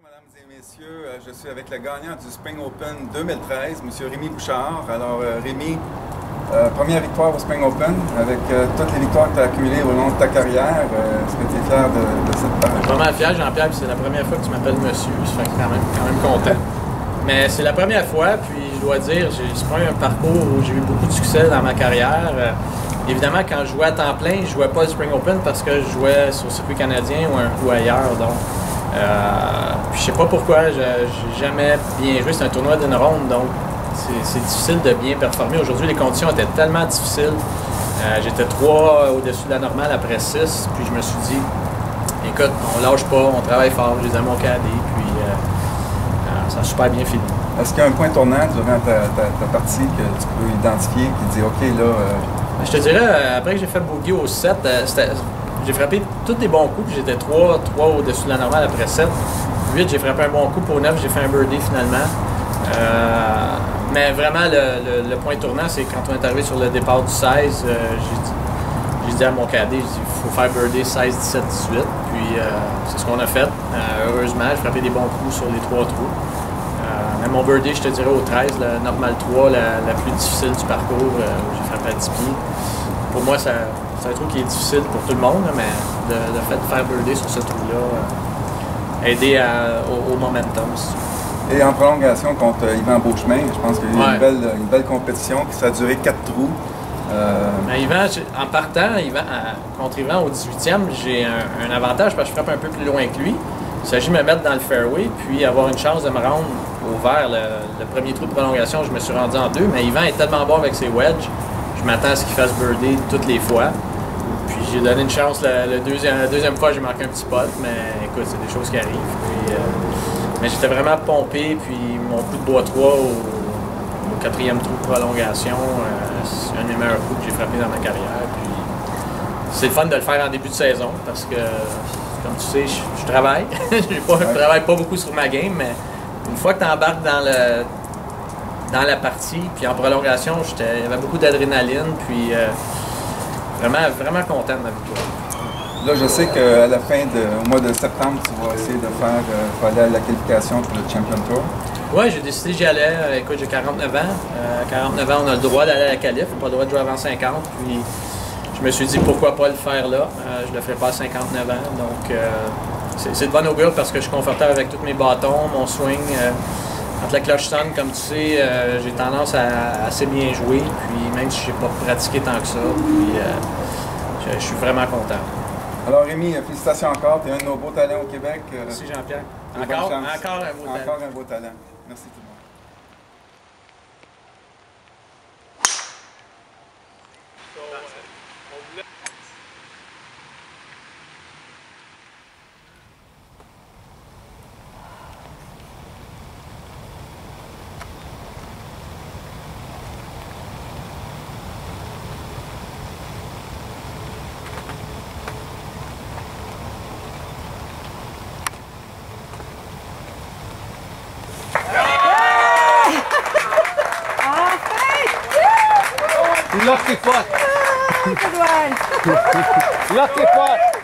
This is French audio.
mesdames et messieurs. Je suis avec le gagnant du Spring Open 2013, M. Rémi Bouchard. Alors, Rémi, première victoire au Spring Open avec toutes les victoires que tu as accumulées au long de ta carrière. Est-ce que tu es fier de cette part? Je suis vraiment fier, Jean-Pierre, puis c'est la première fois que tu m'appelles monsieur. Je suis quand même content. Mais c'est la première fois, puis je dois dire, c'est pas un parcours où j'ai eu beaucoup de succès dans ma carrière. Évidemment, quand je jouais à temps plein, je jouais pas le Spring Open parce que je jouais sur le circuit canadien ou ailleurs. Donc, puis je sais pas pourquoi, j'ai jamais bien joué. C'est un tournoi d'une ronde, donc c'est difficile de bien performer. Aujourd'hui, les conditions étaient tellement difficiles. J'étais 3 au-dessus de la normale après 6, puis je me suis dit, écoute, on lâche pas, on travaille fort, je les ai à mon cadet, puis ça a super bien fini. Est-ce qu'il y a un point tournant durant ta partie que tu peux identifier qui dit, OK, là... Je te dirais, après que j'ai fait bogey au 7, j'ai frappé tous les bons coups, puis j'étais 3 au-dessus de la normale après 7. 8, j'ai frappé un bon coup, pour 9, j'ai fait un birdie finalement. Mais vraiment, le point tournant, c'est quand on est arrivé sur le départ du 16, j'ai dit à mon cadet, il faut faire birdie 16, 17, 18. Puis c'est ce qu'on a fait. Heureusement, j'ai frappé des bons coups sur les 3 trous. Mais mon birdie, je te dirais au 13, la normal 3, la plus difficile du parcours, où j'ai frappé à 10 pieds. Pour moi, c'est un trou qui est difficile pour tout le monde, mais le fait de faire birdie sur ce trou-là, aider au momentum. Et en prolongation contre Yvan Beauchemin, je pense qu'il y a eu une belle compétition qui ça a duré 4 trous. Mais Yvan, en partant, contre Yvan au 18e, j'ai un avantage parce que je frappe un peu plus loin que lui. Il s'agit de me mettre dans le fairway puis avoir une chance de me rendre au vert. Le premier trou de prolongation, je me suis rendu en 2, mais Yvan est tellement bon avec ses wedges, je m'attends à ce qu'il fasse birdie toutes les fois. Puis j'ai donné une chance la deuxième fois, j'ai marqué un petit pot, mais écoute, c'est des choses qui arrivent. Puis, mais j'étais vraiment pompé, puis mon coup de bois 3 au 4e trou de prolongation, c'est un des meilleurs coups que j'ai frappé dans ma carrière. Puis c'est le fun de le faire en début de saison parce que, comme tu sais, je travaille. Je travaille pas beaucoup sur ma game, mais une fois que tu embarques dans la partie, puis en prolongation, il y avait beaucoup d'adrénaline, puis vraiment content de ma victoire. Là, je sais qu'à la fin, au mois de septembre, tu vas essayer de aller à la qualification pour le Champion Tour. Oui, j'ai décidé que j'y allais. Écoute, j'ai 49 ans. 49 ans, on a le droit d'aller à la qualif, on n'a pas le droit de jouer avant 50. Puis je me suis dit pourquoi pas le faire là. Je ne le ferai pas à 59 ans. Donc c'est de bon augure parce que je suis confortable avec tous mes bâtons, mon swing. Entre la cloche sonne, comme tu sais, j'ai tendance à assez bien jouer. Puis même si je n'ai pas pratiqué tant que ça, puis je suis vraiment content. Alors Rémi, félicitations encore. Tu es un de nos beaux talents au Québec. Merci Jean-Pierre. Encore un beau talent. Encore un beau talent. Merci tout le monde. Lucky pot! Good one! Lucky pot!